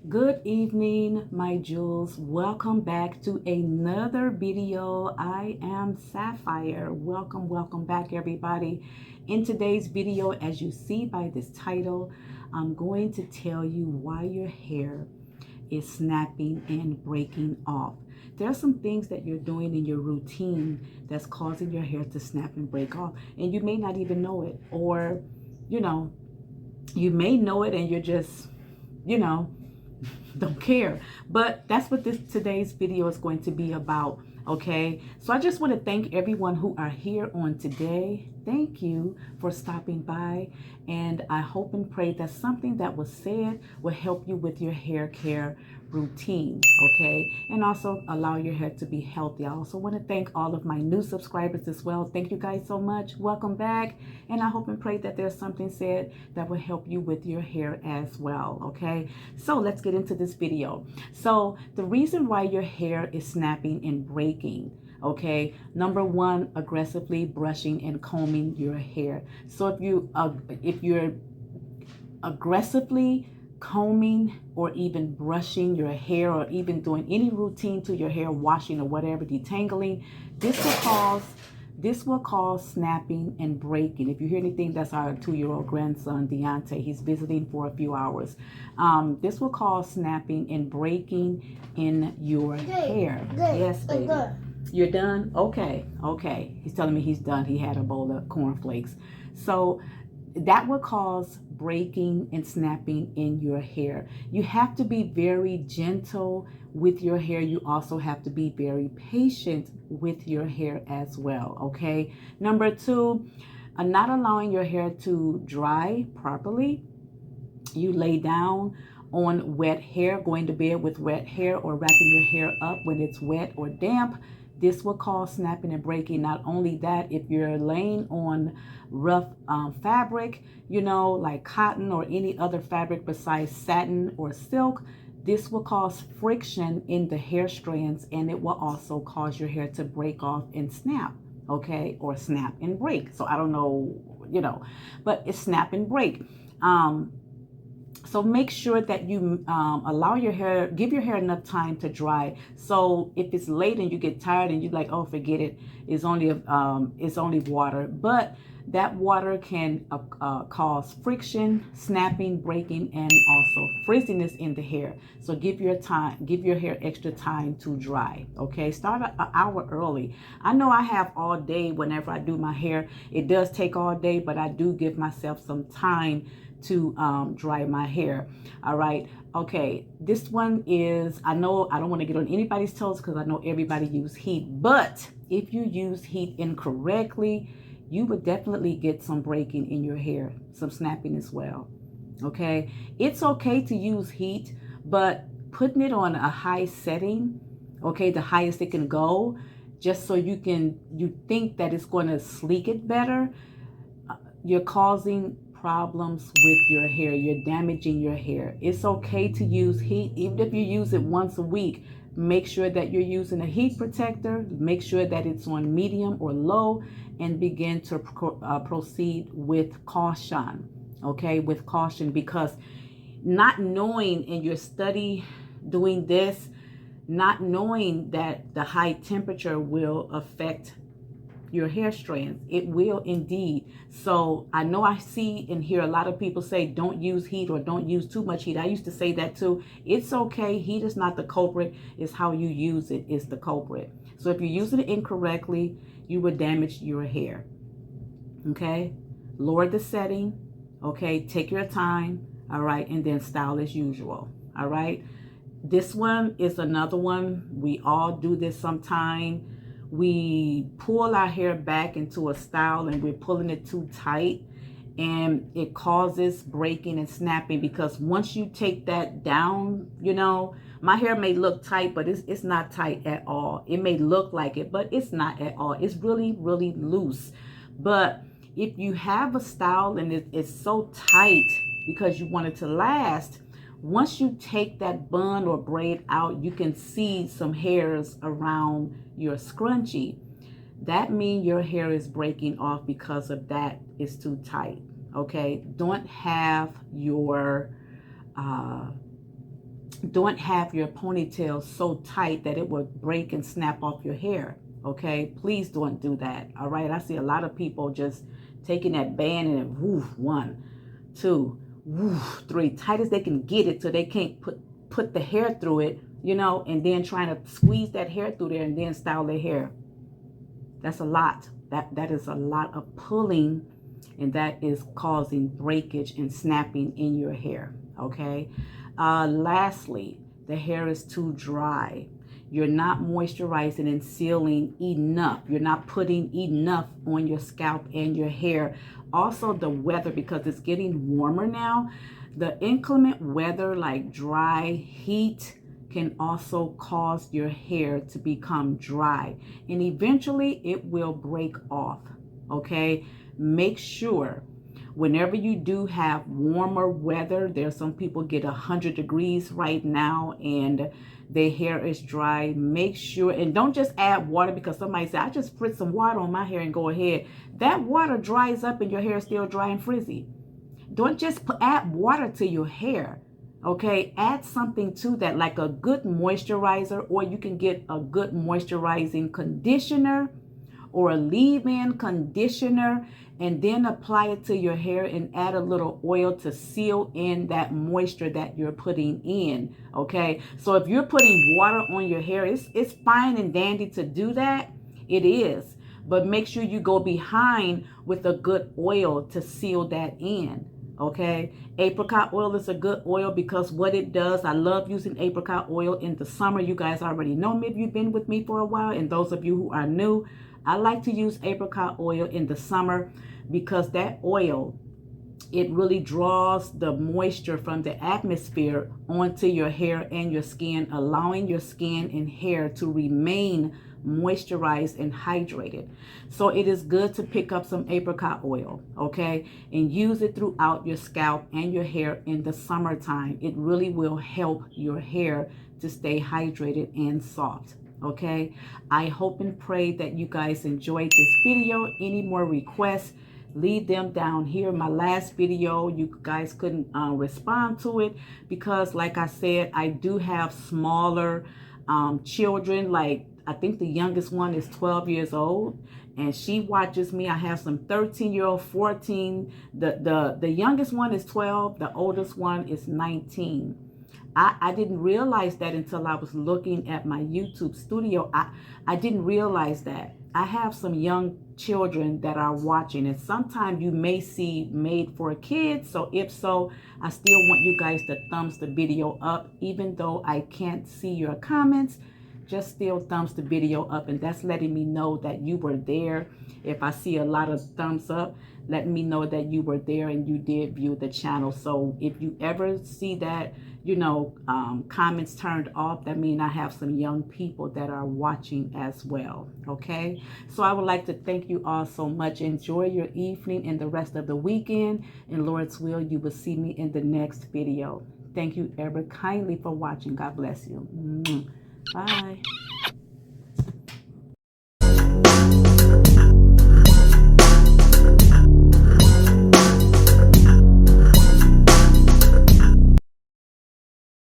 Good evening, my jewels. Welcome back to another video. I am Sapphire. Welcome back, everybody. In today's video, as you see by this title, I'm going to tell you why your hair is snapping and breaking off. There are some things that you're doing in your routine that's causing your hair to snap and break off, and you may not even know it, or you know, you may know it and you're just, you know, don't care. But that's what this today's video is going to be about. Okay, so I just want to thank everyone who are here on today. Thank you for stopping by, and I hope and pray that something that was said will help you with your hair care routine, okay, and also allow your hair to be healthy. I also want to thank all of my new subscribers as well. Thank you guys so much. Welcome back, and I hope and pray that there's something said that will help you with your hair as well. Okay, so let's get into this video. So the reason why your hair is snapping and breaking, okay, number one, aggressively brushing and combing your hair. So if you're aggressively combing or even brushing your hair, or even doing any routine to your hair, washing or whatever, detangling, this will cause snapping and breaking. If you hear anything, that's our 2-year-old grandson Deontay. He's visiting for a few hours. This will cause snapping and breaking in your hair. Yes, baby. You're done? Okay. He's telling me he's done. He had a bowl of cornflakes. So that will cause breaking and snapping in your hair. You have to be very gentle with your hair. You also have to be very patient with your hair as well, okay? Number two, not allowing your hair to dry properly. You lay down on wet hair, going to bed with wet hair, or wrapping your hair up when it's wet or damp. This will cause snapping and breaking. Not only that, if you're laying on rough fabric, like cotton or any other fabric besides satin or silk, this will cause friction in the hair strands, and it will also cause your hair to break off and snap, okay, or snap and break. So I don't know, but it's snap and break. So make sure that you give your hair enough time to dry. So if it's late and you get tired and you're like, oh, forget it, it's only water. But that water can cause friction, snapping, breaking, and also frizziness in the hair. So give your hair extra time to dry. Okay, start an hour early. I know I have all day whenever I do my hair. It does take all day, but I do give myself some time to dry my hair. All right. Okay. This one is, I know I don't want to get on anybody's toes because I know everybody use heat, but if you use heat incorrectly, you would definitely get some breaking in your hair, some snapping as well. Okay. It's okay to use heat, but putting it on a high setting, okay, the highest it can go, just so you think that it's going to sleek it better, you're causing problems with your hair. You're damaging your hair. It's okay to use heat, even if you use it once a week. Make sure that you're using a heat protector. Make sure that it's on medium or low, and begin to proceed with caution. Okay, with caution, because not knowing in your study doing this, not knowing that the high temperature will affect your hair strands. It will indeed. So I know I see and hear a lot of people say don't use heat or don't use too much heat. I used to say that too. It's okay. Heat is not the culprit. It's how you use it is the culprit. So if you're using it incorrectly, you will damage your hair. Okay? Lower the setting. Okay? Take your time. All right? And then style as usual. All right? This one is another one. We all do this sometime. We pull our hair back into a style and we're pulling it too tight, and it causes breaking and snapping, because once you take that down, my hair may look tight, but it's not tight at all. It may look like it, but it's not at all. It's really, really loose. But if you have a style and it's so tight because you want it to last, once you take that bun or braid out, you can see some hairs around your scrunchie. That means your hair is breaking off because of that. It's too tight. Okay, don't have your don't have your ponytail so tight that it will break and snap off your hair. Okay, please don't do that. All right, I see a lot of people just taking that band and woof, 1, 2, woof, 3, tight as they can get it so they can't put the hair through it, you know, and then trying to squeeze that hair through there and then style their hair. That's a lot. That is a lot of pulling, and that is causing breakage and snapping in your hair. Okay. Lastly, the hair is too dry. You're not moisturizing and sealing enough. You're not putting enough on your scalp and your hair. Also, the weather, because it's getting warmer now, the inclement weather like dry heat can also cause your hair to become dry, and eventually it will break off. Okay, make sure whenever you do have warmer weather, there's some people get 100 degrees right now and their hair is dry. Make sure, and don't just add water, because somebody said, I just spritz some water on my hair and go ahead. That water dries up and your hair is still dry and frizzy. Don't just add water to your hair. Okay, add something to that, like a good moisturizer, or you can get a good moisturizing conditioner or a leave-in conditioner, and then apply it to your hair and add a little oil to seal in that moisture that you're putting in. Okay, so if you're putting water on your hair, it's fine and dandy to do that. It is, but make sure you go behind with a good oil to seal that in. Okay, apricot oil is a good oil because what it does, I love using apricot oil in the summer. You guys already know me if you've been with me for a while, and those of you who are new, I like to use apricot oil in the summer because that oil, it really draws the moisture from the atmosphere onto your hair and your skin, allowing your skin and hair to remain moisturized and hydrated. So it is good to pick up some apricot oil, okay, and use it throughout your scalp and your hair in the summertime. It really will help your hair to stay hydrated and soft. Okay, I hope and pray that you guys enjoyed this video. Any more requests, leave them down here. My last video, you guys couldn't respond to it because, like I said, I do have smaller children. Like, I think the youngest one is 12 years old and she watches me. I have some 13-year-old, 14. The youngest one is 12. The oldest one is 19. I didn't realize that until I was looking at my YouTube studio. I didn't realize that. I have some young children that are watching, and sometimes you may see made for kids. So if so, I still want you guys to thumbs the video up. Even though I can't see your comments, just still thumbs the video up, and that's letting me know that you were there. If I see a lot of thumbs up, let me know that you were there and you did view the channel. So if you ever see that, you know, comments turned off, that means I have some young people that are watching as well. Okay, so I would like to thank you all so much. Enjoy your evening and the rest of the weekend, and Lord's will, you will see me in the next video. Thank you ever kindly for watching. God bless you. Bye.